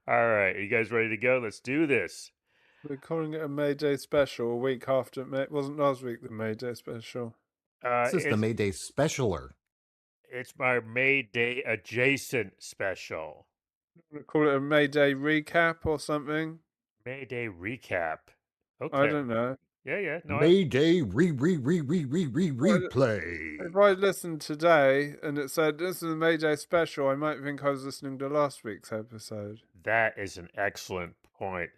All right, you guys ready to go? Let's do this. We're calling it a May Day special a week after May. Wasn't last week the May Day special? This is the May Day specialer. It's my May Day adjacent special. We're gonna call it a May Day recap or something. May Day recap. Okay. I don't know. Yeah. No, May Day replay. If I listened today and it said this is a May Day special, I might think I was listening to last week's episode. That is an excellent point,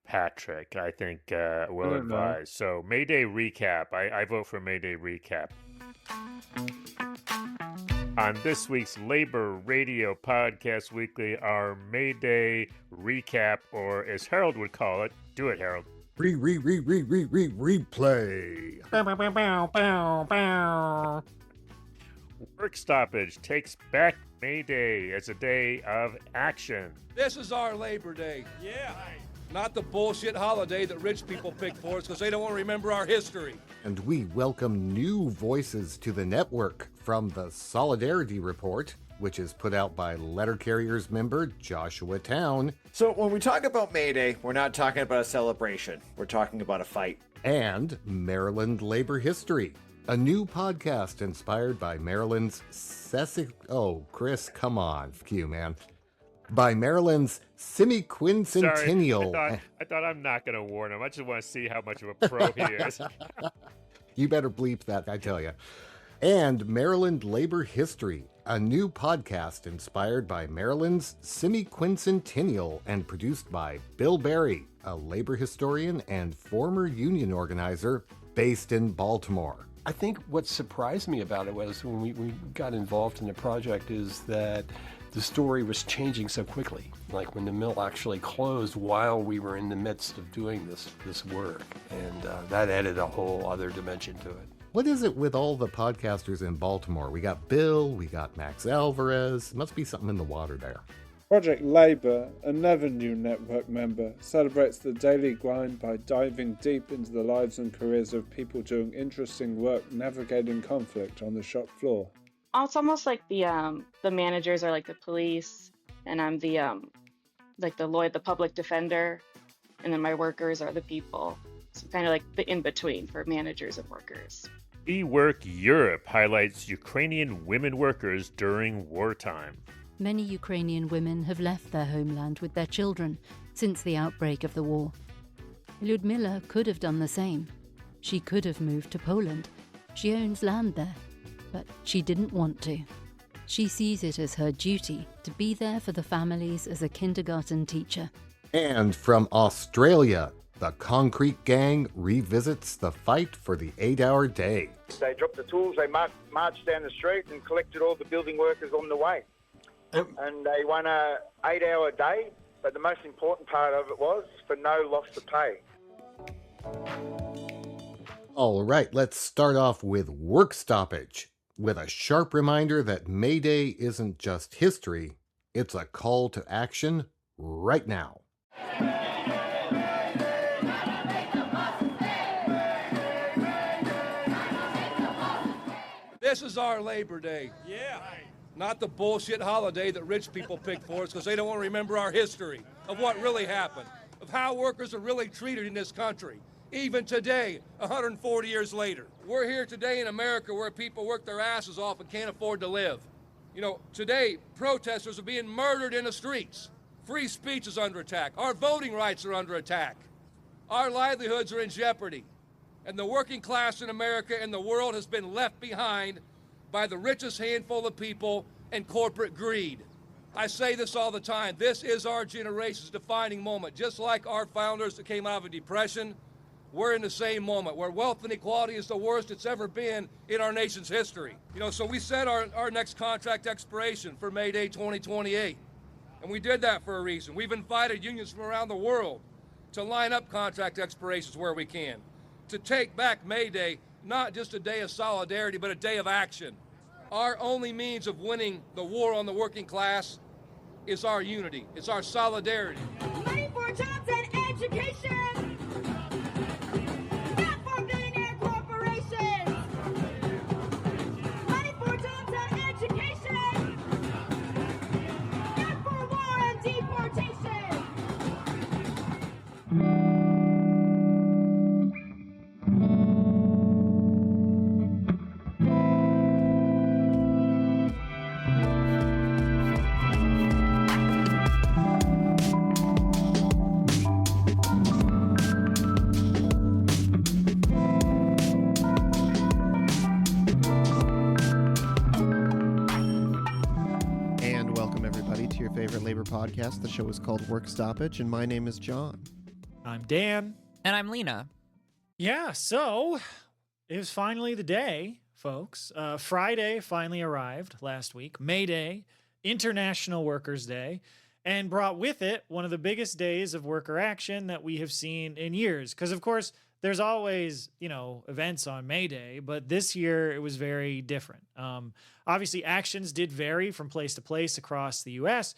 Patrick. I think well advised. So May Day recap. I vote for May Day recap. On this week's Labor Radio Podcast Weekly, our May Day recap, or as Harold would call it, do it, Harold. Replay. Work Stoppage takes back May Day as a day of action. This is our Labor Day. Yeah. Not the bullshit holiday that rich people pick for us because they don't want to remember our history. And we welcome new voices to the network from the Solidarity Report, which is put out by Letter Carriers member Joshua Town. So when we talk about May Day, we're not talking about a celebration. We're talking about a fight. And Maryland Labor History, a new podcast inspired by Maryland's Chris, come on, Q, man. By Maryland's semi-quincentennial. Sorry, I thought I'm not going to warn him. I just want to see how much of a pro he is. You better bleep that, I tell you. And Maryland Labor History, a new podcast inspired by Maryland's semi-quincentennial and produced by Bill Berry, a labor historian and former union organizer based in Baltimore. I think what surprised me about it was when we got involved in the project is that the story was changing so quickly. Like when the mill actually closed while we were in the midst of doing this work. And that added a whole other dimension to it. What is it with all the podcasters in Baltimore? We got Bill, we got Max Alvarez. Must be something in the water there. Project Labour, another new network member, celebrates the daily grind by diving deep into the lives and careers of people doing interesting work navigating conflict on the shop floor. It's almost like the managers are like the police, and I'm the lawyer, the public defender, and then my workers are the people. So kind of like the in-between for managers and workers. We Work Europe highlights Ukrainian women workers during wartime. Many Ukrainian women have left their homeland with their children since the outbreak of the war. Lyudmila could have done the same. She could have moved to Poland. She owns land there, but she didn't want to. She sees it as her duty to be there for the families as a kindergarten teacher. And from Australia, the Concrete Gang revisits the fight for the 8-hour day. They dropped the tools, they marched down the street and collected all the building workers on the way. And they won a 8-hour day, but the most important part of it was for no loss of pay. All right, let's start off with Work Stoppage, with a sharp reminder that May Day isn't just history, it's a call to action right now. This is our Labor Day. Yeah. Not the bullshit holiday that rich people pick for us because they don't want to remember our history of what really happened, of how workers are really treated in this country, even today, 140 years later. We're here today in America where people work their asses off and can't afford to live. You know, today, protesters are being murdered in the streets. Free speech is under attack. Our voting rights are under attack. Our livelihoods are in jeopardy. And the working class in America and the world has been left behind by the richest handful of people and corporate greed. I say this all the time. This is our generation's defining moment. Just like our founders that came out of a depression, we're in the same moment where wealth inequality is the worst it's ever been in our nation's history. You know, so we set our next contract expiration for May Day 2028. And we did that for a reason. We've invited unions from around the world to line up contract expirations where we can, to take back May Day, not just a day of solidarity, but a day of action. Our only means of winning the war on the working class is our unity. It's our solidarity. Money for jobs and education. Not for billionaire corporations. Money for jobs and education. Not for war and deportation. Podcast. The show is called Work Stoppage, and my name is John. I'm Dan. And I'm Lena. Yeah, so it was finally the day, folks. Friday finally arrived last week, May Day, International Workers' Day, and brought with it one of the biggest days of worker action that we have seen in years. Because, of course, there's always, events on May Day, but this year it was very different. Obviously, actions did vary from place to place across the U.S.,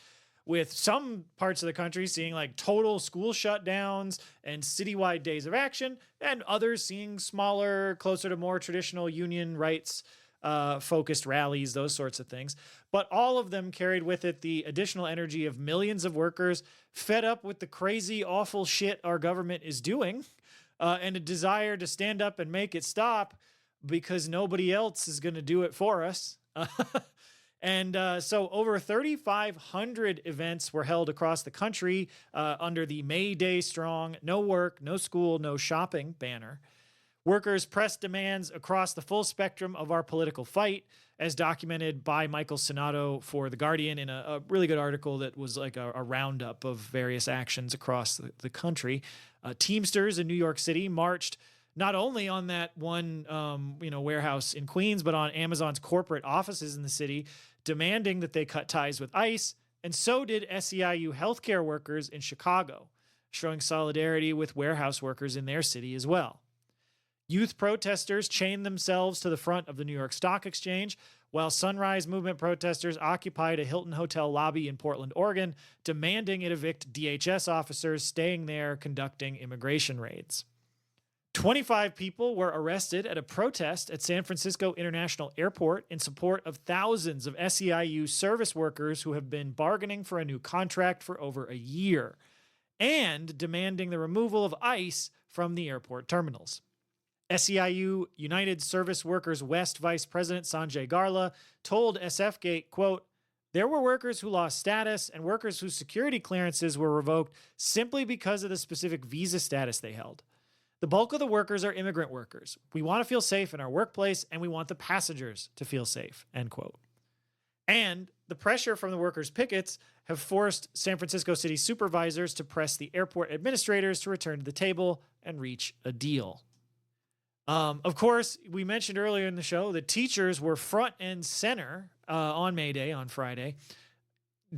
with some parts of the country seeing like total school shutdowns and citywide days of action, and others seeing smaller, closer to more traditional union rights focused rallies, those sorts of things. But all of them carried with it the additional energy of millions of workers fed up with the crazy, awful shit our government is doing, and a desire to stand up and make it stop because nobody else is going to do it for us. And so over 3,500 events were held across the country under the May Day Strong, No Work, No School, No Shopping banner. Workers pressed demands across the full spectrum of our political fight, as documented by Michael Sonato for The Guardian in a really good article that was like a roundup of various actions across the country. Teamsters in New York City marched not only on that one warehouse in Queens, but on Amazon's corporate offices in the city, demanding that they cut ties with ICE, and so did SEIU healthcare workers in Chicago, showing solidarity with warehouse workers in their city as well. Youth protesters chained themselves to the front of the New York Stock Exchange, while Sunrise Movement protesters occupied a Hilton Hotel lobby in Portland, Oregon, demanding it evict DHS officers staying there conducting immigration raids. 25 people were arrested at a protest at San Francisco International Airport in support of thousands of SEIU service workers who have been bargaining for a new contract for over a year and demanding the removal of ICE from the airport terminals. SEIU United Service Workers West Vice President Sanjay Garla told SFGate, quote, "There were workers who lost status and workers whose security clearances were revoked simply because of the specific visa status they held. The bulk of the workers are immigrant workers. We want to feel safe in our workplace, and we want the passengers to feel safe," end quote. And the pressure from the workers' pickets have forced San Francisco city supervisors to press the airport administrators to return to the table and reach a deal. Of course, we mentioned earlier in the show that teachers were front and center on May Day, on Friday,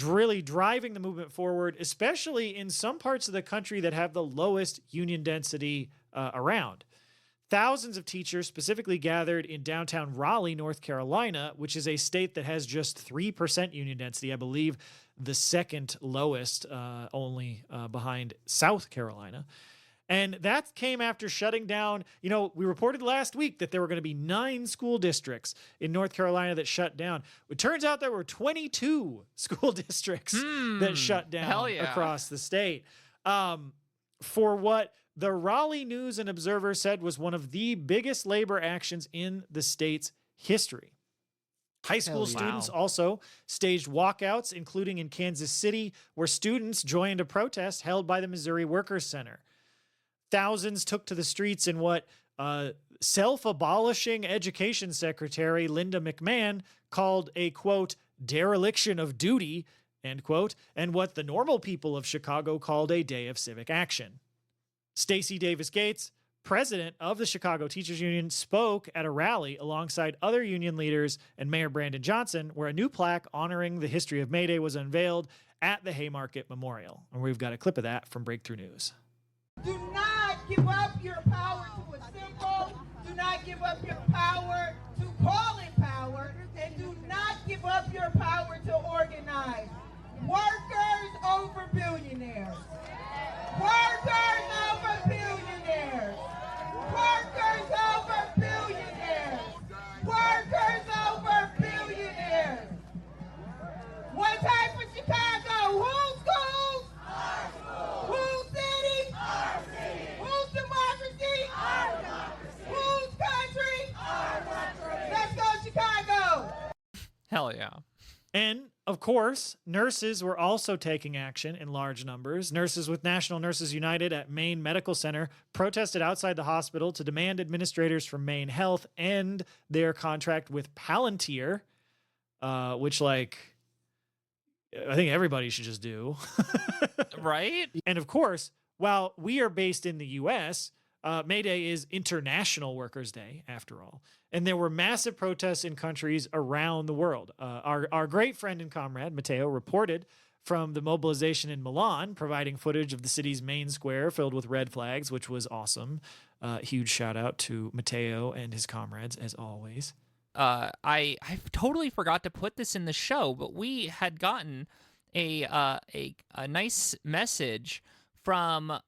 really driving the movement forward, especially in some parts of the country that have the lowest union density around. Thousands of teachers specifically gathered in downtown Raleigh, North Carolina, which is a state that has just 3% union density, I believe the second lowest, only behind South Carolina. And that came after shutting down, we reported last week that there were going to be 9 school districts in North Carolina that shut down. It turns out there were 22 school districts that shut down across the state. For what the Raleigh News and Observer said was one of the biggest labor actions in the state's history. High school students also staged walkouts, including in Kansas City, where students joined a protest held by the Missouri Workers' Center. Thousands took to the streets in what self-abolishing Education Secretary Linda McMahon called a, quote, dereliction of duty, end quote, and what the normal people of Chicago called a day of civic action. Stacey Davis Gates, president of the Chicago Teachers Union, spoke at a rally alongside other union leaders and Mayor Brandon Johnson, where a new plaque honoring the history of May Day was unveiled at the Haymarket Memorial. And we've got a clip of that from Breakthrough News. Do not give up your power to assemble. Do not give up your power to call in power. And do not give up your power to organize. Workers over billionaires. Workers over billionaires. Workers over billionaires. Workers over billionaires. One time for Chicago. Whose schools? Our schools. Whose city? Our city. Whose democracy? Our democracy. Whose country? Our country. Let's go, Chicago. Hell yeah. And, of course, nurses were also taking action in large numbers. Nurses with National Nurses United at Maine Medical Center protested outside the hospital to demand administrators from Maine Health end their contract with Palantir, which, I think everybody should just do. Right? And of course, while we are based in the U.S., May Day is International Workers' Day, after all. And there were massive protests in countries around the world. Our great friend and comrade, Matteo, reported from the mobilization in Milan, providing footage of the city's main square filled with red flags, which was awesome. Huge shout out to Matteo and his comrades, as always. I totally forgot to put this in the show, but we had gotten a nice message from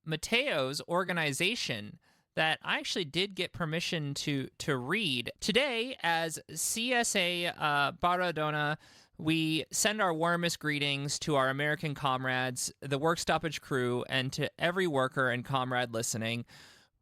Matteo's organization that I actually did get permission to read. Today, as CSA Baradona, we send our warmest greetings to our American comrades, the Work Stoppage crew, and to every worker and comrade listening.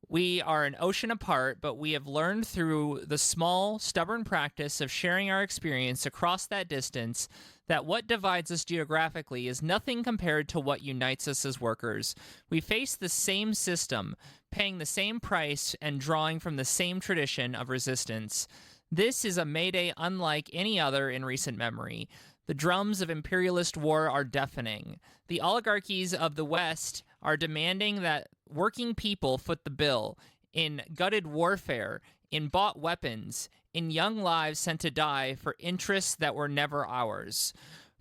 We are an ocean apart, but we have learned through the small, stubborn practice of sharing our experience across that distance that what divides us geographically is nothing compared to what unites us as workers. We face the same system, paying the same price, and drawing from the same tradition of resistance. This is a May Day unlike any other in recent memory. The drums of imperialist war are deafening. The oligarchies of the West are demanding that working people foot the bill in gutted warfare, in bought weapons, in young lives sent to die for interests that were never ours.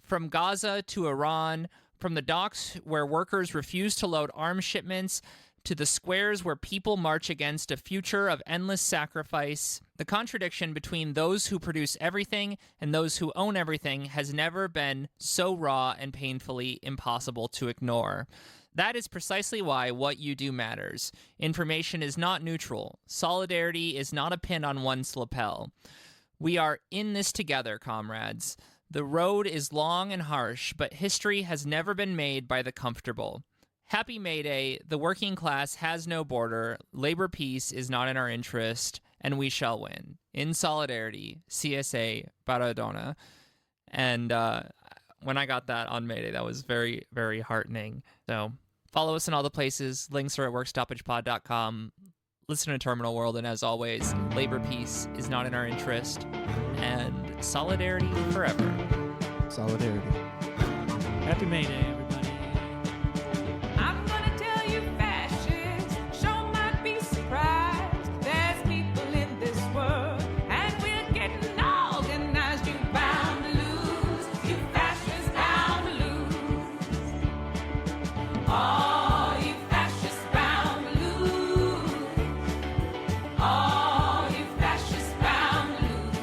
From Gaza to Iran, from the docks where workers refuse to load arms shipments, to the squares where people march against a future of endless sacrifice, the contradiction between those who produce everything and those who own everything has never been so raw and painfully impossible to ignore. That is precisely why what you do matters. Information is not neutral. Solidarity is not a pin on one's lapel. We are in this together, comrades. The road is long and harsh, but history has never been made by the comfortable. Happy May Day. The working class has no border. Labor peace is not in our interest, and we shall win. In solidarity, CSA Baradona. And when I got that on May Day, that was very, very heartening. So follow us in all the places. Links are at workstoppagepod.com. Listen to Terminal World, and as always, labor peace is not in our interest, and solidarity forever. Solidarity. Happy May Day, everybody. I'm gonna tell you fascists sure might be surprised. There's people in this world, and we're getting organized. You bound to lose, you fascists bound to lose. All you fascists bound to lose. All you fascists bound to lose.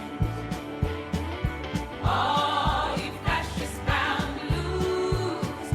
All you fascists bound to lose.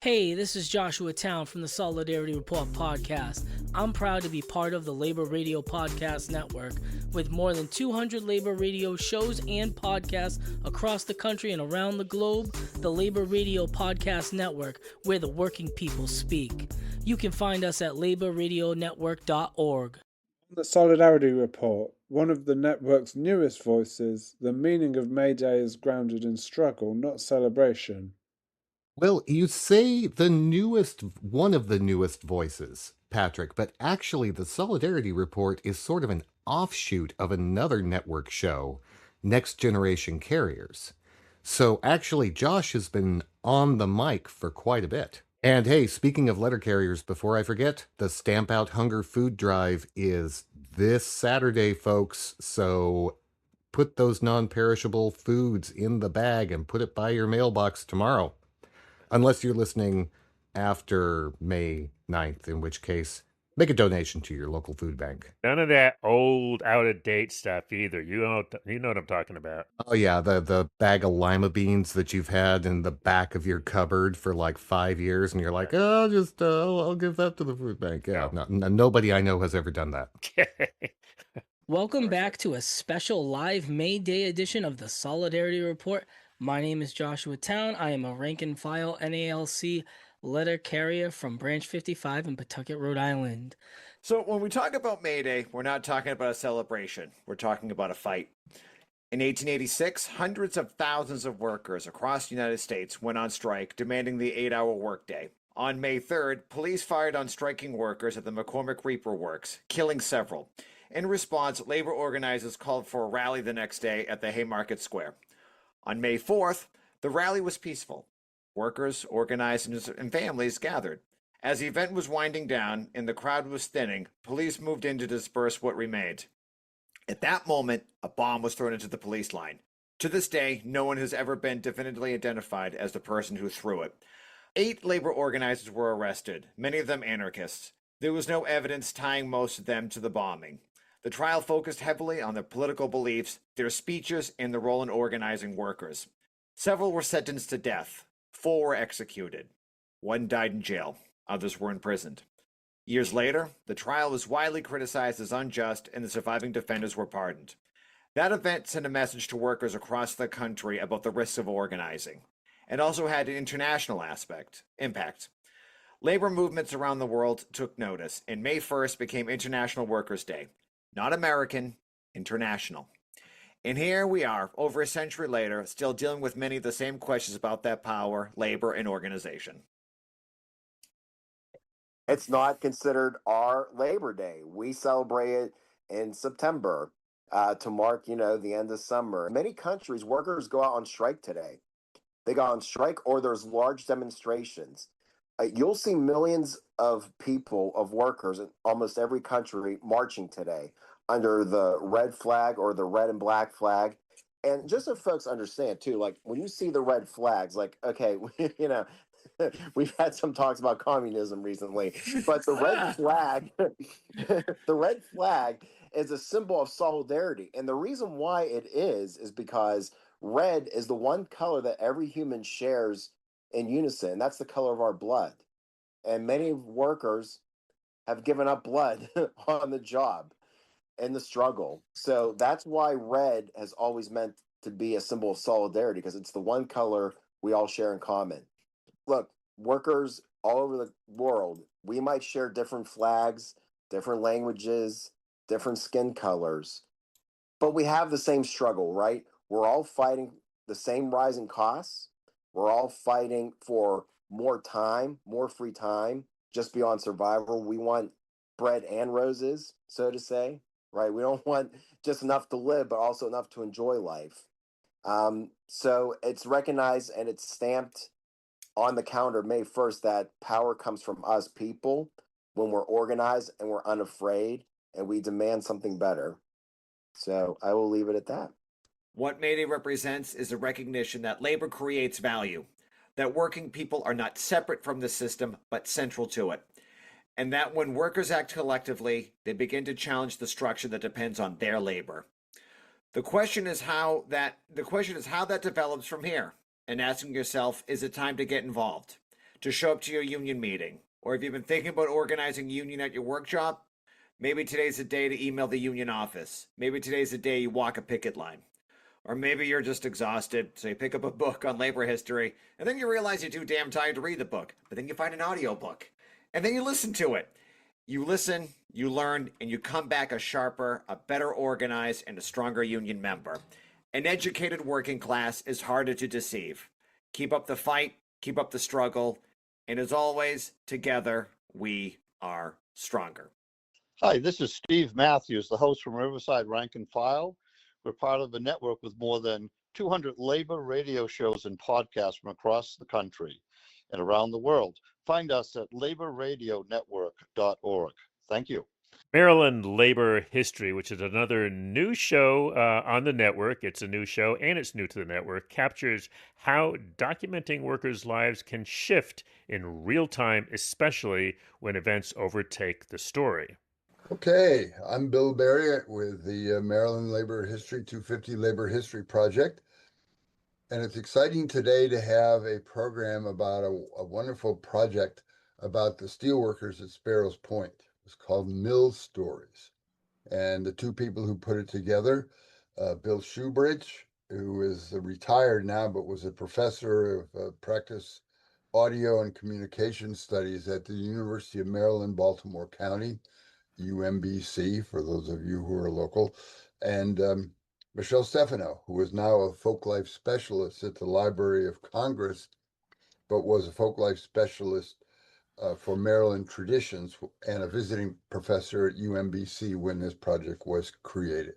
Hey, this is Joshua Town from the Solidarity Report podcast. I'm proud to be part of the Labor Radio Podcast Network. With more than 200 labor radio shows and podcasts across the country and around the globe, the Labor Radio Podcast Network, where the working people speak. You can find us at laborradionetwork.org. On the Solidarity Report, one of the network's newest voices, the meaning of May Day is grounded in struggle, not celebration. Well, you say one of the newest voices, Patrick, but actually the Solidarity Report is sort of an offshoot of another network show, Next Generation Carriers. So actually, Josh has been on the mic for quite a bit. And hey, speaking of letter carriers, before I forget, the Stamp Out Hunger food drive is this Saturday, folks. So put those non-perishable foods in the bag and put it by your mailbox tomorrow. Unless you're listening after May 9th, in which case, make a donation to your local food bank. None of that old, out-of-date stuff either. You know what I'm talking about. Oh yeah, the bag of lima beans that you've had in the back of your cupboard for like 5 years, and you're like, oh, I'll give that to the food bank. Yeah, no, nobody I know has ever done that. Welcome back to a special live May Day edition of the Solidarity Report. My name is Joshua Town. I am a rank and file NALC letter carrier from Branch 55 in Pawtucket, Rhode Island. So when we talk about May Day, we're not talking about a celebration. We're talking about a fight. In 1886, hundreds of thousands of workers across the United States went on strike, demanding the 8-hour workday. On May 3rd, police fired on striking workers at the McCormick Reaper Works, killing several. In response, labor organizers called for a rally the next day at the Haymarket Square. On May 4th, the rally was peaceful. Workers, organizers, and families gathered. As the event was winding down and the crowd was thinning, police moved in to disperse what remained. At that moment, a bomb was thrown into the police line. To this day, no one has ever been definitively identified as the person who threw it. 8 labor organizers were arrested, many of them anarchists. There was no evidence tying most of them to the bombing. The trial focused heavily on their political beliefs, their speeches, and the role in organizing workers. Several were sentenced to death. 4 were executed. 1 died in jail. Others were imprisoned. Years later, the trial was widely criticized as unjust, and the surviving defenders were pardoned. That event sent a message to workers across the country about the risks of organizing, and also had an international impact. Labor movements around the world took notice, and May 1st became International Workers' Day. Not American, international. And here we are, over a century later, still dealing with many of the same questions about that power, labor, and organization. It's not considered our Labor Day. We celebrate it in September to mark, the end of summer. In many countries, workers go out on strike today. They go on strike or there's large demonstrations. You'll see millions of people, of workers in almost every country marching today under the red flag or the red and black flag. And just so folks understand too, like when you see the red flags, like, okay, we've had some talks about communism recently, but the red flag, the red flag is a symbol of solidarity. And the reason why it is because red is the one color that every human shares in unison. That's the color of our blood. And many workers have given up blood on the job in the struggle. So that's why red has always meant to be a symbol of solidarity, because it's the one color we all share in common. Look, workers all over the world, we might share different flags, different languages, different skin colors, but we have the same struggle, right? We're all fighting the same rising costs. We're all fighting for more time, more free time, just beyond survival. We want bread and roses, so to say, right? We don't want just enough to live, but also enough to enjoy life. So it's recognized and it's stamped on the calendar May 1st that power comes from us people when we're organized and we're unafraid and we demand something better. So I will leave it at that. What May Day represents is a recognition that labor creates value, that working people are not separate from the system, but central to it, and that when workers act collectively, they begin to challenge the structure that depends on their labor. The question is how that develops from here, and asking yourself, is it time to get involved? to show up to your union meeting. Or if you've been thinking about organizing a union at your work job, maybe today's the day to email the union office. Maybe today's the day you walk a picket line. Or maybe you're just exhausted, so you pick up a book on labor history, and then you realize you're too damn tired to read the book. But then you find an audiobook, and then you listen to it. You listen, you learn, and you come back a sharper, a better organized, and a stronger union member. An educated working class is harder to deceive. Keep up the fight, keep up the struggle, and as always, together we are stronger. Hi, this is Steve Matthews, the host from Riverside Rank and File. We're part of a network with more than 200 labor radio shows and podcasts from across the country and around the world. Find us at laborradionetwork.org. Thank you. Maryland Labor History, which is another new show on the network. It's a new show and it's new to the network, captures how documenting workers' lives can shift in real time, especially when events overtake the story. Okay, I'm Bill Berry with the Maryland Labor History 250 Labor History Project. And it's exciting today to have a program about a wonderful project about the steelworkers at Sparrows Point. It's called Mill Stories. And the two people who put it together, Bill Shoebridge, who is retired now, but was a professor of practice audio and communication studies at the University of Maryland, Baltimore County, UMBC, for those of you who are local, and Michelle Stefano, who is now a folk life specialist at the Library of Congress, but was a folk life specialist for Maryland traditions and a visiting professor at UMBC when this project was created.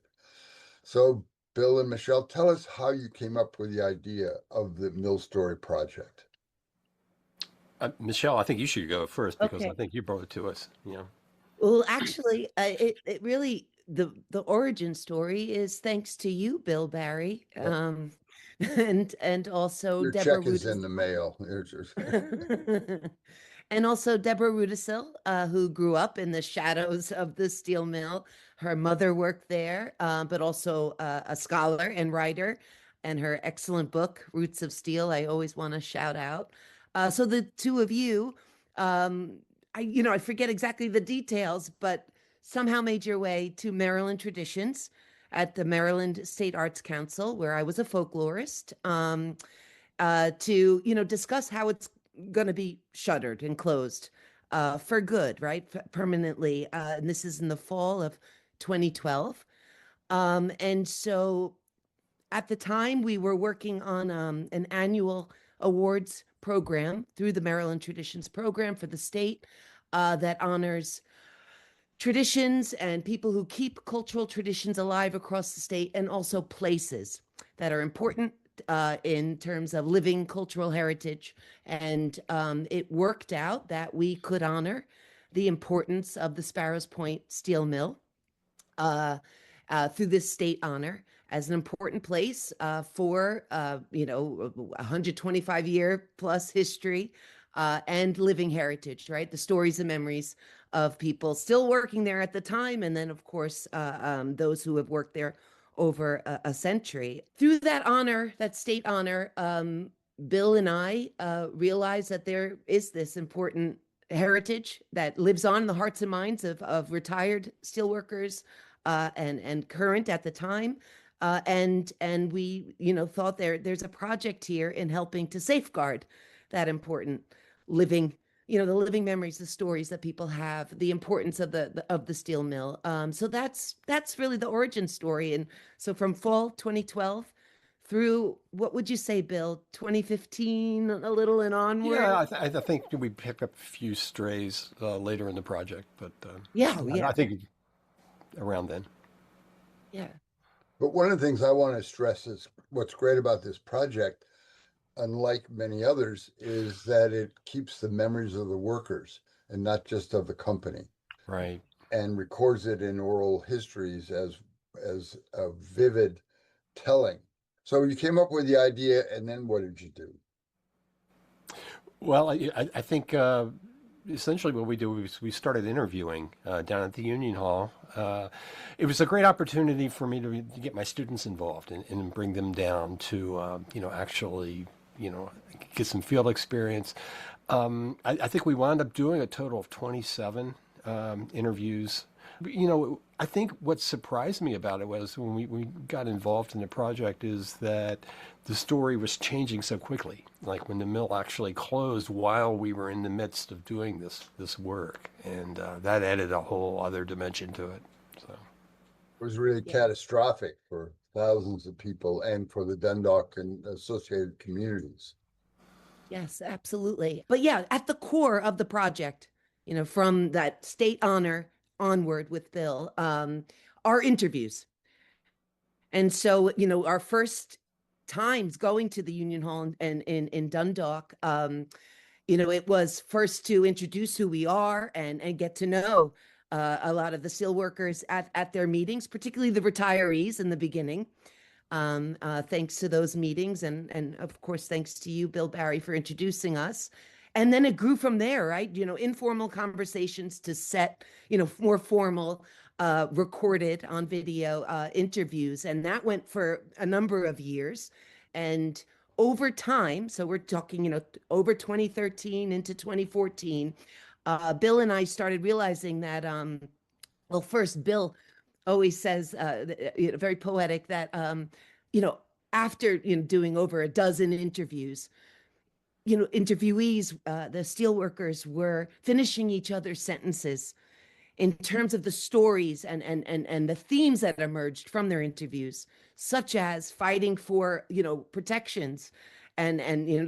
So, Bill and Michelle, tell us how you came up with the idea of the Mill Story Project. Michelle, I think you should go first because Okay. I think you brought it to us. Yeah. Well, actually, it really the origin story is thanks to you, Bill Barry, and also Your Deborah check is Rudis- in the mail. and also Deborah Rudisil, who grew up in the shadows of the steel mill. Her mother worked there, but also a scholar and writer, and her excellent book, Roots of Steel, I always want to shout out. So the two of you, I forget exactly the details, but somehow made your way to Maryland Traditions at the Maryland State Arts Council, where I was a folklorist, to discuss how it's going to be shuttered and closed for good, right, permanently. And this is in the fall of 2012. And so at the time, we were working on an annual awards program through the Maryland Traditions program for the state that honors traditions and people who keep cultural traditions alive across the state, and also places that are important in terms of living cultural heritage. And it worked out that we could honor the importance of the Sparrows Point Steel Mill through this state honor as an important place for 125-year plus history and living heritage, right? The stories and memories of people still working there at the time, and then, of course, those who have worked there over a century. Through that honor, that state honor, Bill and I realized that there is this important heritage that lives on in the hearts and minds of retired steelworkers and current at the time. And we, thought there's a project here in helping to safeguard that important living, the living memories, the stories that people have, the importance of the steel mill. So that's really the origin story. And so from fall 2012 through, what would you say, Bill, 2015, a little and onward? Yeah, I think we picked up a few strays later in the project, but I think around then. Yeah. But one of the things I want to stress is what's great about this project, unlike many others, is that it keeps the memories of the workers and not just of the company. Right. And records it in oral histories as a vivid telling. So you came up with the idea, and then what did you do? Well, I think essentially what we do is we started interviewing down at the Union Hall. It was a great opportunity for me to get my students involved and bring them down to, actually, get some field experience. I think we wound up doing a total of 27 interviews. I think what surprised me about it was when we got involved in the project is that the story was changing so quickly. Like when the mill actually closed while we were in the midst of doing this work. And that added a whole other dimension to it. So It was really catastrophic for thousands of people and for the Dundalk and associated communities. Yes, absolutely. But yeah, at the core of the project, from that state honor onward with Bill, are interviews. And so, our first times going to the Union Hall and in Dundalk, it was first to introduce who we are and get to know a lot of the steelworkers at their meetings, particularly the retirees in the beginning. Thanks to those meetings and of course, thanks to you, Bill Barry, for introducing us. And then it grew from there, right? Informal conversations to set, more formal, recorded on video interviews. And that went for a number of years. And over time, so we're talking, over 2013 into 2014, Bill and I started realizing that, first, Bill always says, very poetic, that, after doing over a dozen interviews, interviewees, the steelworkers were finishing each other's sentences in terms of the stories and the themes that emerged from their interviews, such as fighting for, protections and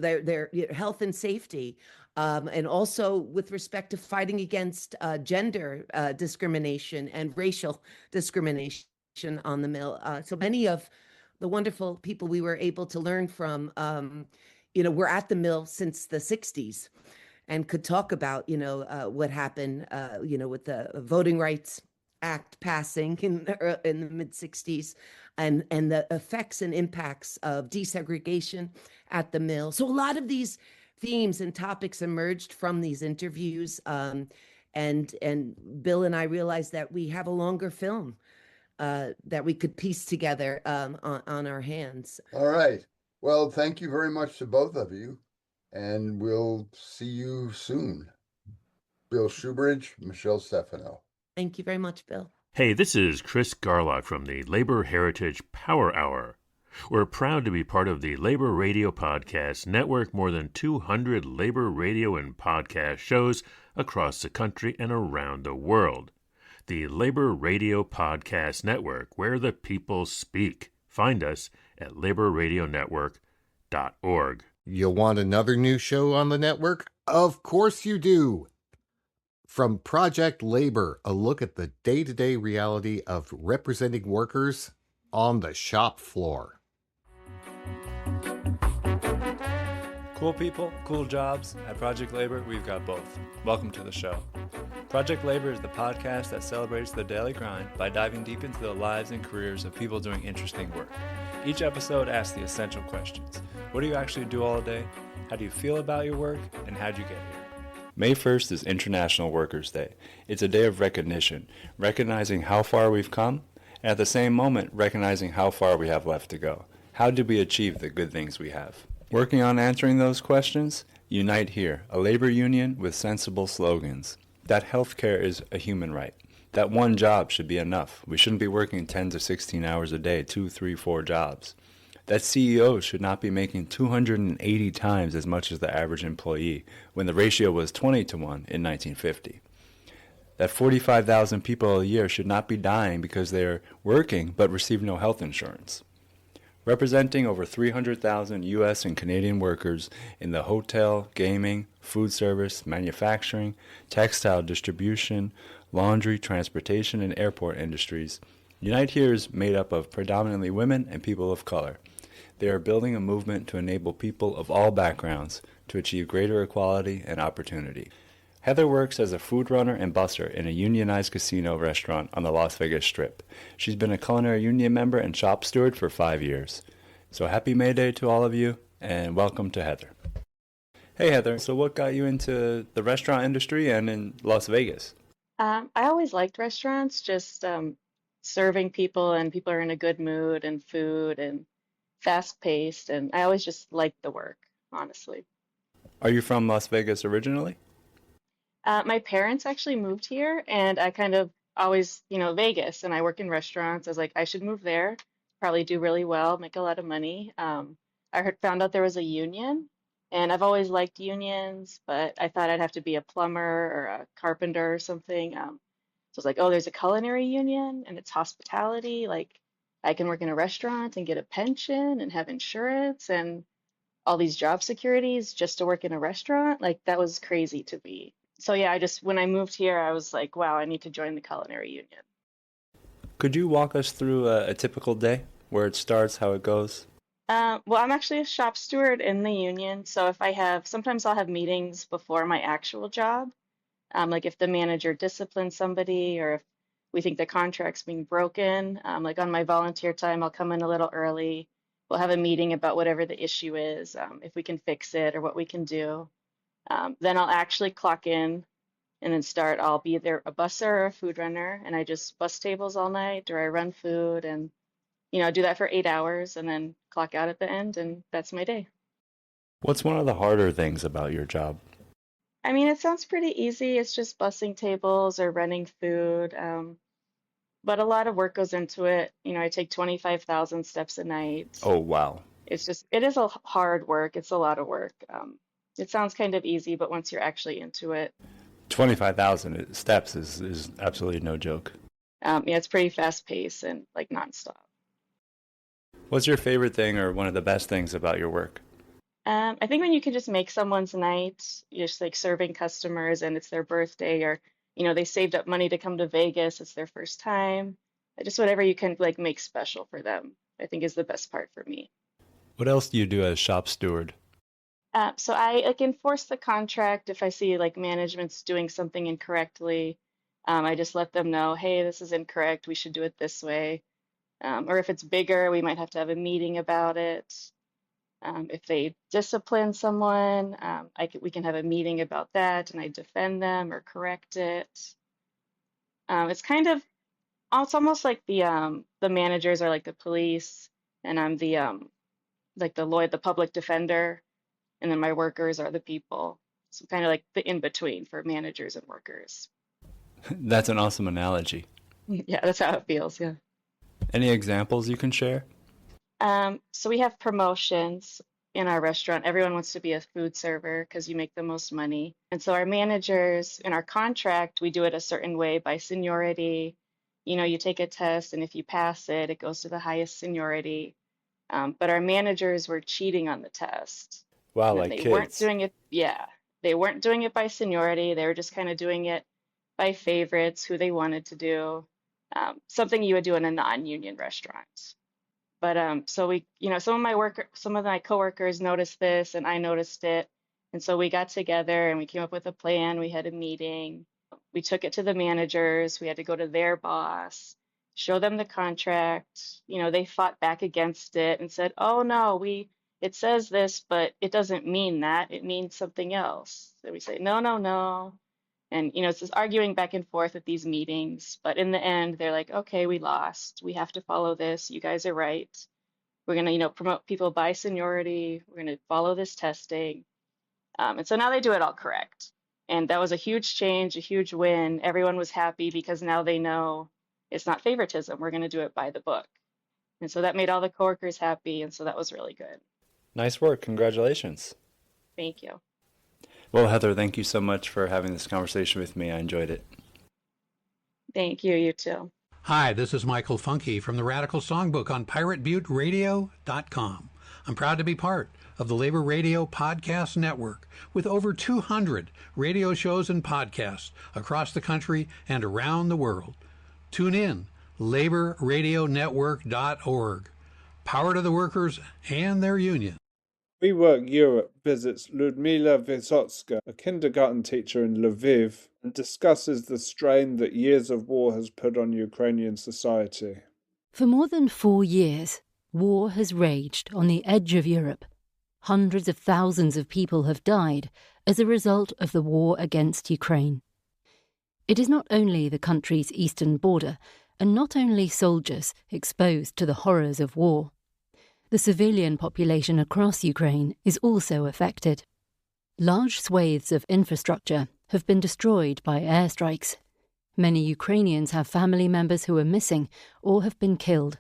their health and safety. And also with respect to fighting against gender discrimination and racial discrimination on the mill. So many of the wonderful people we were able to learn from, were at the mill since the 60s and could talk about, what happened, with the Voting Rights Act passing in the mid 60s and the effects and impacts of desegregation at the mill. So a lot of these themes and topics emerged from these interviews. And Bill and I realized that we have a longer film that we could piece together on our hands. All right. Well, thank you very much to both of you, and we'll see you soon. Bill Shoebridge, Michelle Stefano. Thank you very much, Bill. Hey, this is Chris Garlock from the Labor Heritage Power Hour. We're proud to be part of the Labor Radio Podcast Network, more than 200 labor radio and podcast shows across the country and around the world. The Labor Radio Podcast Network, where the people speak. Find us at laborradionetwork.org. You want another new show on the network? Of course you do. From Project Labor, a look at the day-to-day reality of representing workers on the shop floor. Cool people, cool jobs. At Project Labor, we've got both. Welcome to the show. Project Labor is the podcast that celebrates the daily grind by diving deep into the lives and careers of people doing interesting work. Each episode asks the essential questions. What do you actually do all day? How do you feel about your work? And how'd you get here? May 1st is International Workers' Day. It's a day of recognition, recognizing how far we've come, and at the same moment, recognizing how far we have left to go. How did we achieve the good things we have? Working on answering those questions? Unite Here, a labor union with sensible slogans. That healthcare is a human right. That one job should be enough. We shouldn't be working 10 to 16 hours a day, 2, 3, 4 jobs. That CEOs should not be making 280 times as much as the average employee when the ratio was 20 to 1 in 1950. That 45,000 people a year should not be dying because they're working but receive no health insurance. Representing over 300,000 U.S. and Canadian workers in the hotel, gaming, food service, manufacturing, textile distribution, laundry, transportation, and airport industries, Unite Here is made up of predominantly women and people of color. They are building a movement to enable people of all backgrounds to achieve greater equality and opportunity. Heather works as a food runner and busser in a unionized casino restaurant on the Las Vegas Strip. She's been a culinary union member and shop steward for 5 years. So happy May Day to all of you, and welcome to Heather. Hey Heather, so what got you into the restaurant industry and in Las Vegas? I always liked restaurants, just serving people, and people are in a good mood, and food, and fast paced, and I always just liked the work, honestly. Are you from Las Vegas originally? My parents actually moved here, and I kind of always, Vegas, and I work in restaurants. I was like, I should move there, probably do really well, make a lot of money. Found out there was a union, and I've always liked unions, but I thought I'd have to be a plumber or a carpenter or something. So I was like, oh, there's a culinary union, and it's hospitality. Like, I can work in a restaurant and get a pension and have insurance and all these job securities just to work in a restaurant. Like, that was crazy to me. So yeah, when I moved here, I was like, wow, I need to join the culinary union. Could you walk us through a typical day, where it starts, how it goes? Well, I'm actually a shop steward in the union. So sometimes I'll have meetings before my actual job. Like if the manager disciplines somebody or if we think the contract's being broken, like on my volunteer time, I'll come in a little early. We'll have a meeting about whatever the issue is, if we can fix it or what we can do. Then I'll actually clock in and then start. I'll be either a busser or a food runner, and I just bus tables all night or I run food and, do that for 8 hours and then clock out at the end, and that's my day. What's one of the harder things about your job? I mean, it sounds pretty easy. It's just bussing tables or running food. But a lot of work goes into it. I take 25,000 steps a night. Oh, wow. It is a hard work. It's a lot of work. It sounds kind of easy, but once you're actually into it. 25,000 steps is absolutely no joke. Yeah, it's pretty fast paced and like nonstop. What's your favorite thing or one of the best things about your work? I think when you can just make someone's night, you're just like serving customers and it's their birthday or, they saved up money to come to Vegas. It's their first time. Just whatever you can like make special for them, I think is the best part for me. What else do you do as shop steward? So I enforce the contract if I see like management's doing something incorrectly. I just let them know, hey, this is incorrect. We should do it this way. Or if it's bigger, we might have to have a meeting about it. If they discipline someone, we can have a meeting about that, and I defend them or correct it. It's almost like the managers are like the police, and I'm the public defender. And then my workers are the people. So kind of like the in-between for managers and workers. That's an awesome analogy. Yeah, that's how it feels, yeah. Any examples you can share? So we have promotions in our restaurant. Everyone wants to be a food server because you make the most money. And so our managers, in our contract, we do it a certain way by seniority. You take a test, and if you pass it, it goes to the highest seniority. But our managers were cheating on the test. Wow, And like they kids. weren't doing it, yeah. They weren't doing it by seniority. They were just kind of doing it by favorites, who they wanted to do. Something you would do in a non-union restaurant. But so some of my coworkers noticed this, and I noticed it. And so we got together and we came up with a plan. We had a meeting. We took it to the managers. We had to go to their boss, show them the contract. They fought back against it and said, oh, no, it says this, but it doesn't mean that. It means something else. So we say, no, no, no. And, it's this arguing back and forth at these meetings. But in the end, they're like, okay, we lost. We have to follow this. You guys are right. We're going to, promote people by seniority. We're going to follow this testing. And so now they do it all correct. And that was a huge change, a huge win. Everyone was happy because now they know it's not favoritism. We're going to do it by the book. And so that made all the coworkers happy. And so that was really good. Nice work. Congratulations. Thank you. Well, Heather, thank you so much for having this conversation with me. I enjoyed it. Thank you. You too. Hi, this is Michael Funky from the Radical Songbook on PirateButteRadio.com. I'm proud to be part of the Labor Radio Podcast Network with over 200 radio shows and podcasts across the country and around the world. Tune in, laborradionetwork.org. Power to the workers and their union. We Work Europe visits Ludmila Vysotska, a kindergarten teacher in Lviv, and discusses the strain that years of war has put on Ukrainian society. For more than 4 years, war has raged on the edge of Europe. Hundreds of thousands of people have died as a result of the war against Ukraine. It is not only the country's eastern border, and not only soldiers exposed to the horrors of war. The civilian population across Ukraine is also affected. Large swathes of infrastructure have been destroyed by airstrikes. Many Ukrainians have family members who are missing or have been killed.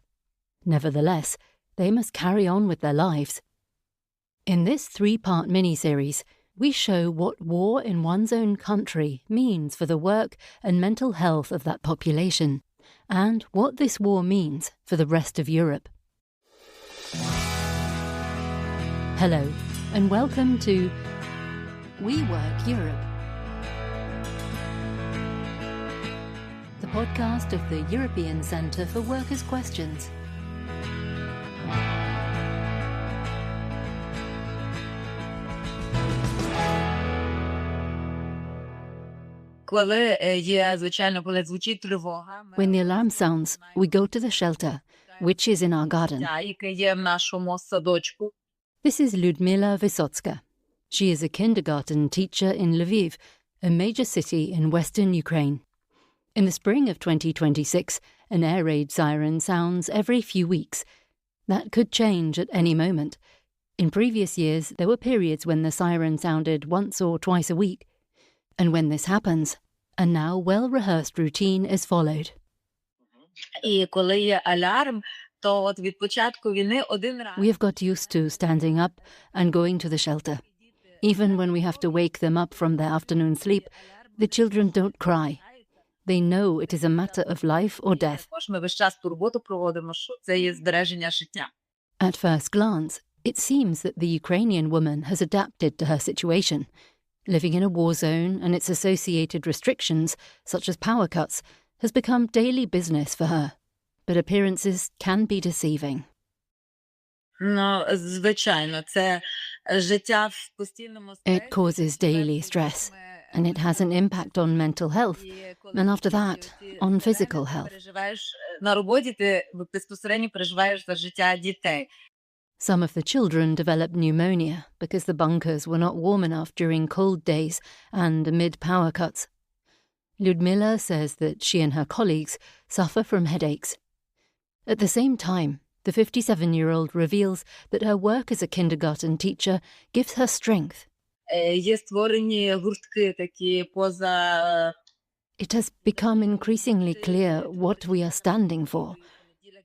Nevertheless, they must carry on with their lives. In this 3-part mini-series, we show what war in one's own country means for the work and mental health of that population, and what this war means for the rest of Europe. Hello, and welcome to We Work Europe, the podcast of the European Centre for Workers' Questions. When the alarm sounds, we go to the shelter, which is in our garden. This is Lyudmila Vysotska. She is a kindergarten teacher in Lviv, a major city in western Ukraine. In the spring of 2026, an air raid siren sounds every few weeks. That could change at any moment. In previous years, there were periods when the siren sounded once or twice a week. And when this happens, a now well-rehearsed routine is followed. We have got used to standing up and going to the shelter. Even when we have to wake them up from their afternoon sleep, the children don't cry. They know it is a matter of life or death. At first glance, it seems that the Ukrainian woman has adapted to her situation. Living in a war zone and its associated restrictions, such as power cuts, has become daily business for her. But appearances can be deceiving. It causes daily stress, and it has an impact on mental health, and after that, on physical health. Some of the children developed pneumonia because the bunkers were not warm enough during cold days and amid power cuts. Lyudmila says that she and her colleagues suffer from headaches. At the same time, the 57-year-old reveals that her work as a kindergarten teacher gives her strength. It has become increasingly clear what we are standing for.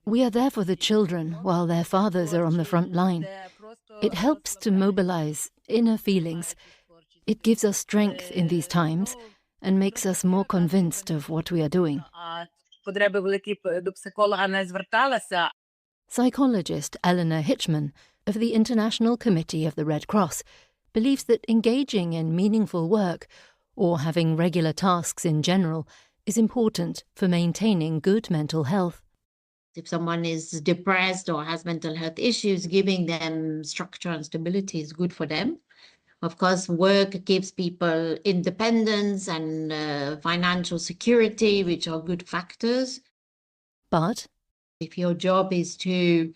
We are there for the children while their fathers are on the front line. It helps to mobilize inner feelings. It gives us strength in these times and makes us more convinced of what we are doing. Psychologist Eleanor Hitchman of the International Committee of the Red Cross believes that engaging in meaningful work or having regular tasks in general is important for maintaining good mental health. If someone is depressed or has mental health issues, giving them structure and stability is good for them. Of course, work gives people independence and financial security, which are good factors. But if your job is to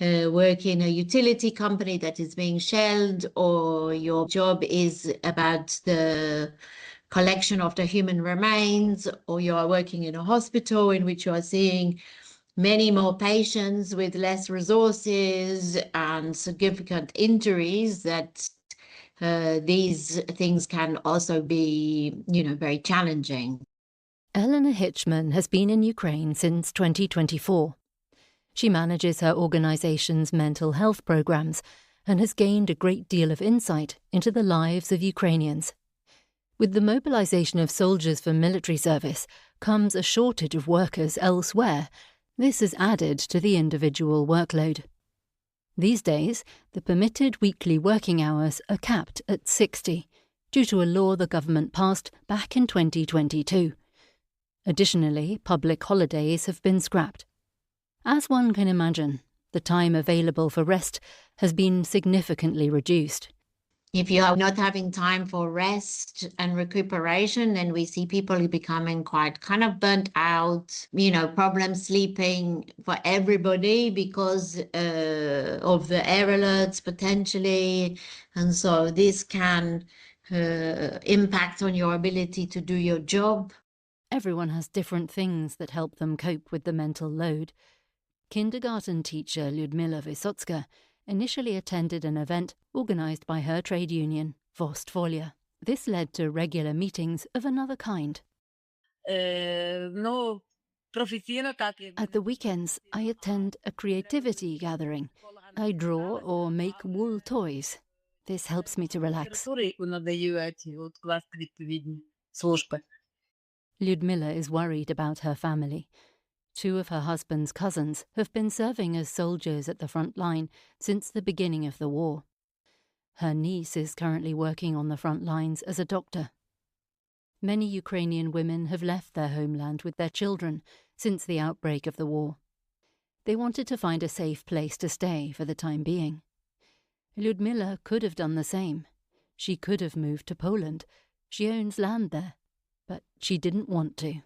work in a utility company that is being shelled, or your job is about the collection of the human remains, or you are working in a hospital in which you are seeing many more patients with less resources and significant injuries, that these things can also be, very challenging. Eleanor Hitchman has been in Ukraine since 2024. She manages her organization's mental health programs and has gained a great deal of insight into the lives of Ukrainians. With the mobilization of soldiers for military service comes a shortage of workers elsewhere. This is added to the individual workload. These days, the permitted weekly working hours are capped at 60, due to a law the government passed back in 2022. Additionally, public holidays have been scrapped. As one can imagine, the time available for rest has been significantly reduced. If you are not having time for rest and recuperation, then we see people becoming quite kind of burnt out, problem sleeping for everybody because of the air alerts potentially. And so this can impact on your ability to do your job. Everyone has different things that help them cope with the mental load. Kindergarten teacher Lyudmila Vysotska initially attended an event organised by her trade union. Vostfolia. This led to regular meetings of another kind. At the weekends, I attend a creativity gathering. I draw or make wool toys. This helps me to relax. Lyudmila is worried about her family. 2 of her husband's cousins have been serving as soldiers at the front line since the beginning of the war. Her niece is currently working on the front lines as a doctor. Many Ukrainian women have left their homeland with their children since the outbreak of the war. They wanted to find a safe place to stay for the time being. Lyudmila could have done the same. She could have moved to Poland. She owns land there. But she didn't want to.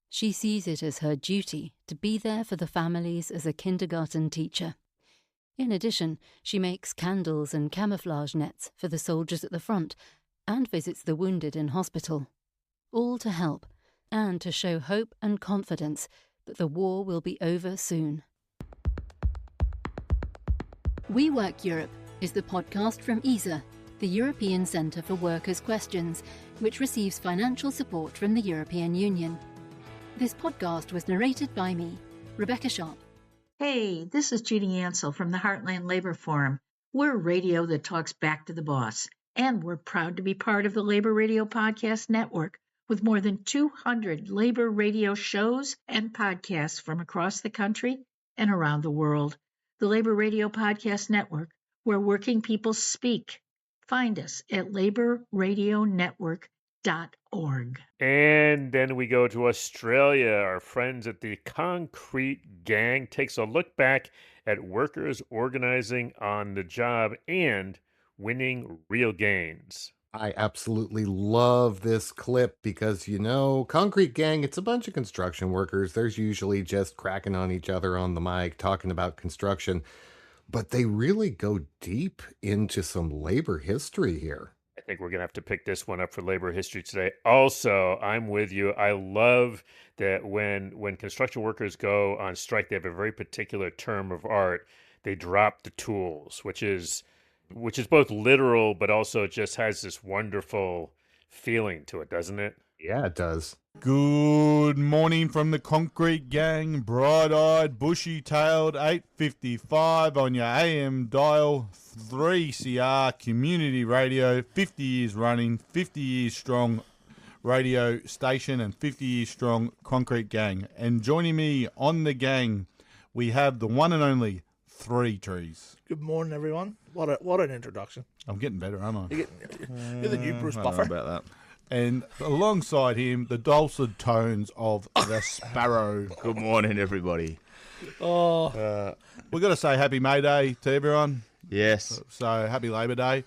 She sees it as her duty to be there for the families as a kindergarten teacher. In addition, she makes candles and camouflage nets for the soldiers at the front and visits the wounded in hospital. All to help and to show hope and confidence that the war will be over soon. We Work Europe is the podcast from IATSE, the European Centre for Workers' Questions, which receives financial support from the European Union. This podcast was narrated by me, Rebecca Sharp. Hey, this is Judy Ansell from the Heartland Labor Forum. We're radio that talks back to the boss, and we're proud to be part of the Labor Radio Podcast Network with more than 200 labor radio shows and podcasts from across the country and around the world. The Labor Radio Podcast Network, where working people speak. Find us at laborradionetwork.org. And then we go to Australia. Our friends at the Concrete Gang takes a look back at workers organizing on the job and winning real gains. I absolutely love this clip because, Concrete Gang, it's a bunch of construction workers. There's usually just cracking on each other on the mic, talking about construction. But they really go deep into some labor history here. I think we're going to have to pick this one up for labor history today. Also, I'm with you. I love that when construction workers go on strike, they have a very particular term of art. They drop the tools, which is both literal, but also just has this wonderful feeling to it, doesn't it? Yeah, it does. Good morning from the Concrete Gang, bright-eyed, bushy-tailed, 855 on your AM dial, 3CR community radio, 50 years running, 50 years strong radio station, and 50 years strong Concrete Gang. And joining me on the gang, we have the one and only Three Trees. Good morning, everyone. What an introduction. I'm getting better, aren't I? You're the new Bruce Buffer. I don't know about that. And alongside him, the dulcet tones of the Sparrow. Good morning, everybody. Oh, we've got to say Happy May Day to everyone. Yes. So Happy Labor Day.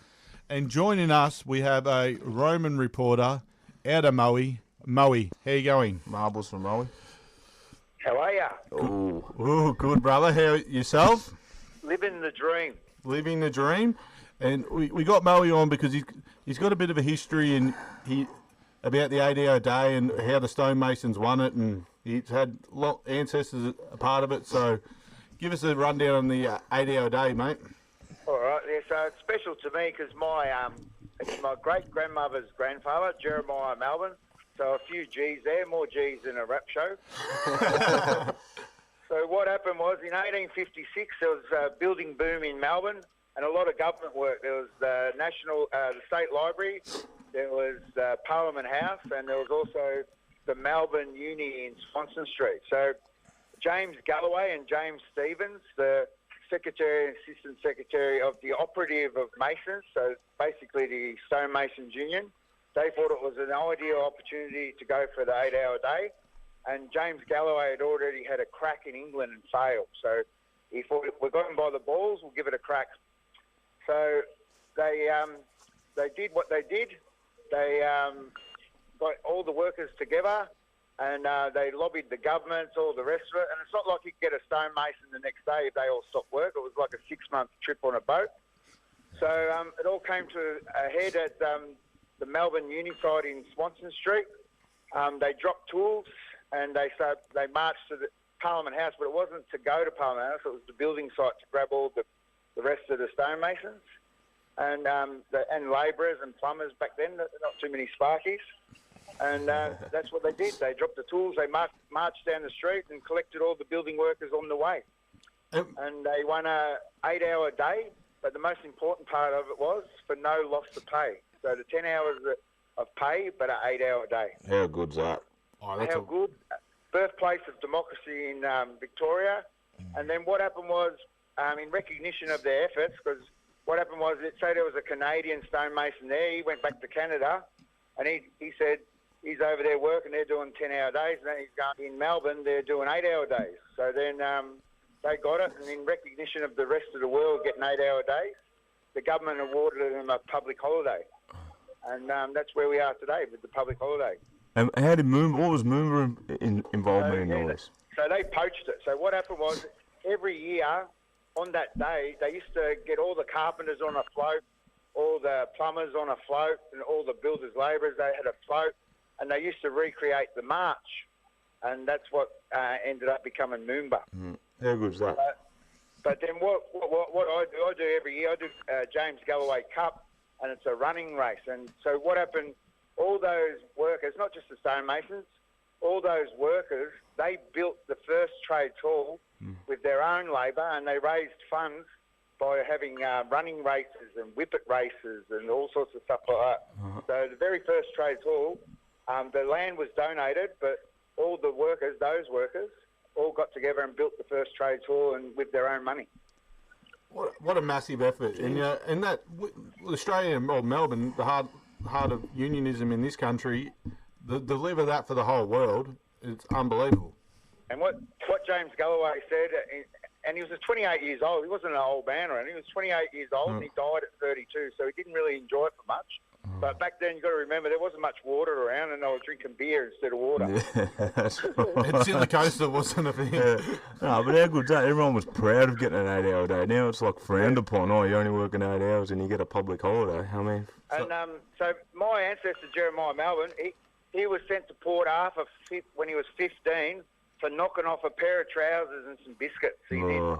And joining us, we have a Roman reporter out of Maui. Maui, how you going? Marbles from Maui. How are ya? Oh, good, brother. How yourself? Living the dream. Living the dream. And we got Maui on because he's got a bit of a history about the 8-hour day and how the stonemasons won it, and he's had ancestors a part of it. So give us a rundown on the 8-hour day, mate. All right. Yeah, so it's special to me because it's my great-grandmother's grandfather, Jeremiah Melbourne. So a few G's there, more G's than a rap show. So what happened was in 1856 there was a building boom in Melbourne and a lot of government work. There was the State Library, there was Parliament House, and there was also the Melbourne Uni in Swanston Street. So James Galloway and James Stevens, the Secretary and Assistant Secretary of the Operative of Masons, so basically the Stonemasons Union, they thought it was an ideal opportunity to go for the 8-hour day. And James Galloway had already had a crack in England and failed. So he thought, we're going by the balls, we'll give it a crack. So they did what they did. They got all the workers together and they lobbied the governments, all the rest of it. And it's not like you could get a stonemason the next day if they all stopped work. It was like a 6-month trip on a boat. So it all came to a head at the Melbourne Uni site in Swanston Street. They dropped tools and they marched to the Parliament House, but it wasn't to go to Parliament House, it was the building site to grab all the rest of the stonemasons. and labourers and plumbers back then. Not too many sparkies, and that's what they did. They dropped the tools. They marched down the street and collected all the building workers on the way, and they won a 8-hour day. But the most important part of it was for no loss of pay. So the 10 hours of pay, but an 8-hour day. How good's that? How good? Birthplace of democracy in Victoria. And then what happened was, in recognition of their efforts, because what happened was, say there was a Canadian stonemason there, he went back to Canada, and he said he's over there working, they're doing 10-hour days, and then he's going in Melbourne, they're doing 8-hour days. So then they got it, and in recognition of the rest of the world getting 8-hour days, the government awarded them a public holiday. And that's where we are today with the public holiday. And how did what was Moomba involvement in all this? So they poached it. So what happened was, every year on that day, they used to get all the carpenters on a float, all the plumbers on a float, and all the builders' labourers, they had a float, and they used to recreate the march. And that's what ended up becoming Moomba. How good's that? But then what I do every year, I do James Galloway Cup, and it's a running race. And so what happened, all those workers, not just the stonemasons, all those workers, they built the first trade hall with their own labour, and they raised funds by having running races and whippet races and all sorts of stuff like that. So the very first trade hall, the land was donated, but all the workers, those workers, all got together and built the first trade hall and with their own money. What a massive effort. And in that, Australia or Melbourne, the heart of unionism in this country, the deliver that for the whole world, it's unbelievable. And what James Galloway said, and he was 28 years old, he wasn't an old man or anything, he was 28 years old and he died at 32, so he didn't really enjoy it for much. But back then, you've got to remember, there wasn't much water around, and they were drinking beer instead of water. Yeah, that's right. It's in the coastal, wasn't it? Yeah. No, but how good's that? Everyone was proud of getting an 8-hour day. Now it's like frowned upon. Oh, you're only working 8 hours and you get a public holiday. I mean... And so my ancestor, Jeremiah Melbourne, he was sent to Port Arthur when he was 15 for knocking off a pair of trousers and some biscuits. He did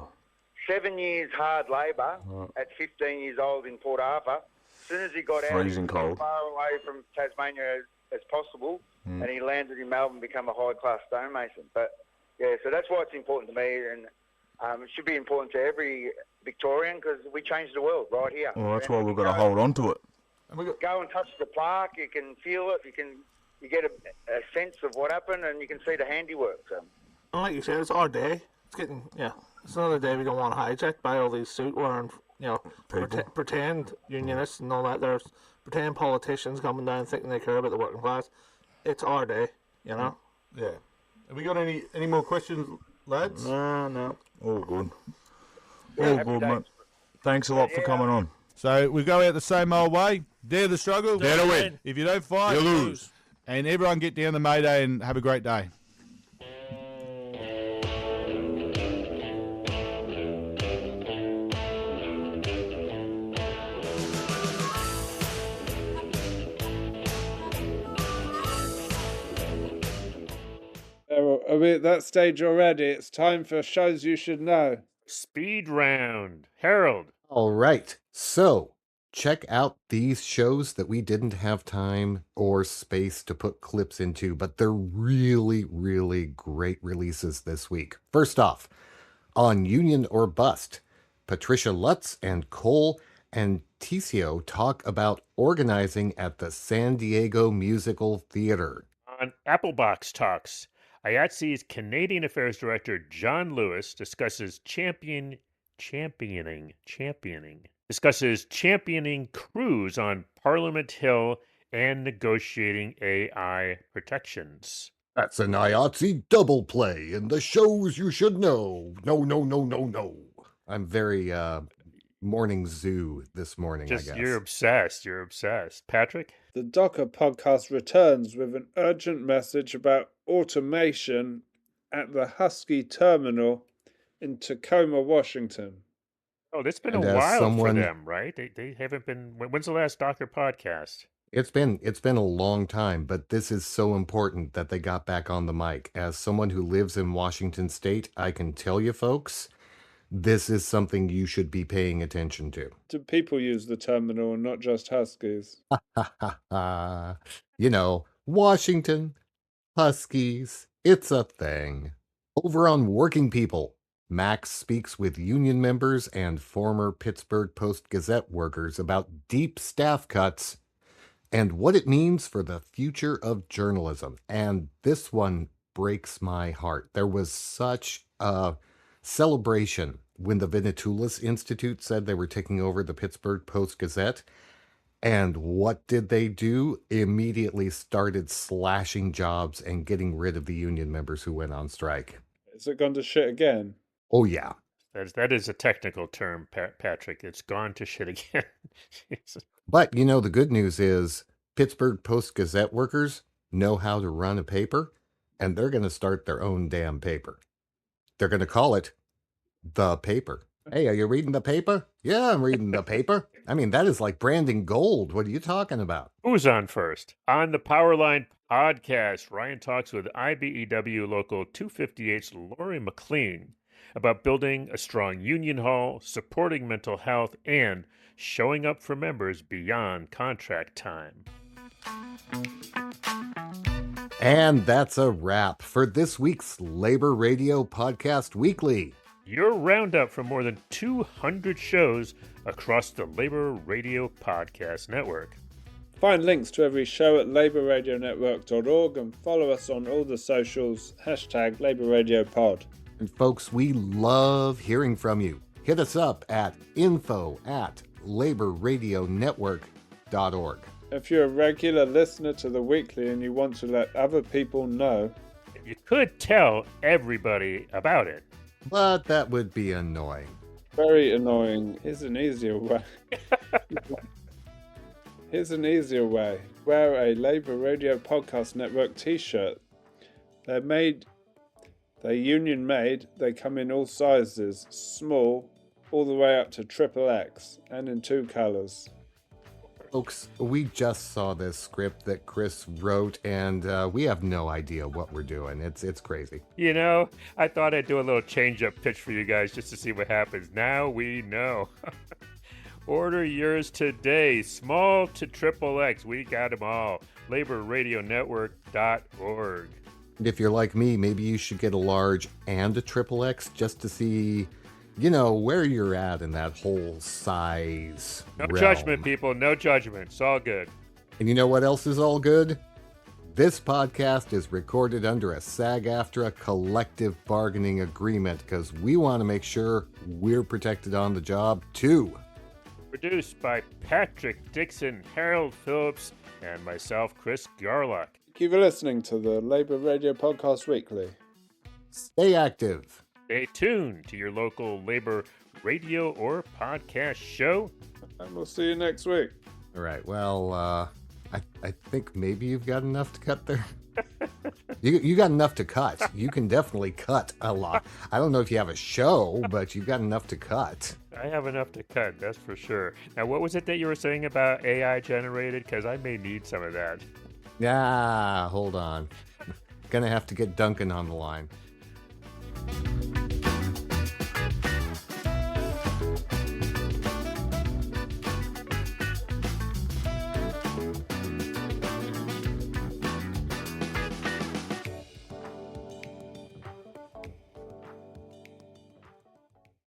7 years hard labour at 15 years old in Port Arthur. As soon as he got out, he was as far away from Tasmania as possible, and he landed in Melbourne and became a high-class stonemason. But, yeah, so that's why it's important to me, and it should be important to every Victorian, because we changed the world right here. Well, that's why we've got to hold on to it. Go and touch the plaque, you can feel it, you get a sense of what happened, and you can see the handiwork. So. Like you said, it's our day. It's not a day we don't want to hijack by all these suit-wearing, pretend unionists and all that. There's pretend politicians coming down thinking they care about the working class. It's our day, Yeah. Have we got any more questions, lads? No. All good. All good, mate. Thanks a lot for coming on. So we go out the same old way. Dare the struggle. Dare to win. If you don't fight, you lose. And everyone get down to May Day and have a great day. Are we at that stage already? It's time for shows you should know. Speed round. Harold. All right. So check out these shows that we didn't have time or space to put clips into, but they're really, really great releases this week. First off, on Union or Bust, Patricia Lutz and Cole Anticio talk about organizing at the San Diego Musical Theater. On Applebox Talks, IATSE's Canadian Affairs Director John Lewis discusses championing crews on Parliament Hill and negotiating AI protections. That's an IATSE double play in the shows you should know. No. I'm very morning zoo this morning, I guess. You're obsessed. Patrick? The Docker podcast returns with an urgent message about automation at the Husky Terminal in Tacoma, Washington. Oh, it's been a while for them, right? They haven't been... When's the last Docker podcast? It's been a long time, but this is so important that they got back on the mic. As someone who lives in Washington State, I can tell you folks, this is something you should be paying attention to. Do people use the terminal and not just Huskies? You know, Washington, Huskies, it's a thing. Over on Working People, Max speaks with union members and former Pittsburgh Post-Gazette workers about deep staff cuts and what it means for the future of journalism. And this one breaks my heart. There was such a celebration when the Venetoulas Institute said they were taking over the Pittsburgh Post-Gazette. And what did they do? Immediately started slashing jobs and getting rid of the union members who went on strike. Is it gone to shit again? Oh, yeah. That is a technical term, Patrick. It's gone to shit again. But, you know, the good news is Pittsburgh Post-Gazette workers know how to run a paper, and they're going to start their own damn paper. They're going to call it The Paper. Hey, are you reading the paper? Yeah, I'm reading the paper. I mean, that is like branding gold. What are you talking about? Who's on first? On the Powerline Podcast, Ryan talks with IBEW Local 258's Lori McLean about building a strong union hall, supporting mental health, and showing up for members beyond contract time. And that's a wrap for this week's Labor Radio Podcast Weekly. Your roundup from more than 200 shows across the Labor Radio Podcast Network. Find links to every show at laborradionetwork.org and follow us on all the socials, #LaborRadioPod. And folks, we love hearing from you. Hit us up at info@laborradionetwork.org. If you're a regular listener to the weekly and you want to let other people know, you could tell everybody about it. But that would be annoying. Very annoying. Here's an easier way. Wear a Labor Radio Podcast Network t-shirt. They're union made. They come in all sizes, small, all the way up to XXX, and in 2 colors. Folks, we just saw this script that Chris wrote, and we have no idea what we're doing. It's crazy. You know, I thought I'd do a little change-up pitch for you guys just to see what happens. Now we know. Order yours today, small to XXX. We got them all. LaborRadioNetwork.org. And if you're like me, maybe you should get a large and a XXX just to see, you know, where you're at in that whole size No realm. judgment, people. No judgment. It's all good. And you know what else is all good? This podcast is recorded under a SAG-AFTRA collective bargaining agreement because we want to make sure we're protected on the job, too. Produced by Patrick Dixon, Harold Phillips, and myself, Chris Garlock. Keep listening to the Labor Radio Podcast Weekly. Stay active. Stay tuned to your local labor radio or podcast show. And we'll see you next week. All right. Well, I think maybe you've got enough to cut there. You got enough to cut. You can definitely cut a lot. I don't know if you have a show, but you've got enough to cut. I have enough to cut, that's for sure. Now, what was it that you were saying about AI generated? Because I may need some of that. Yeah, hold on. Gonna have to get Duncan on the line.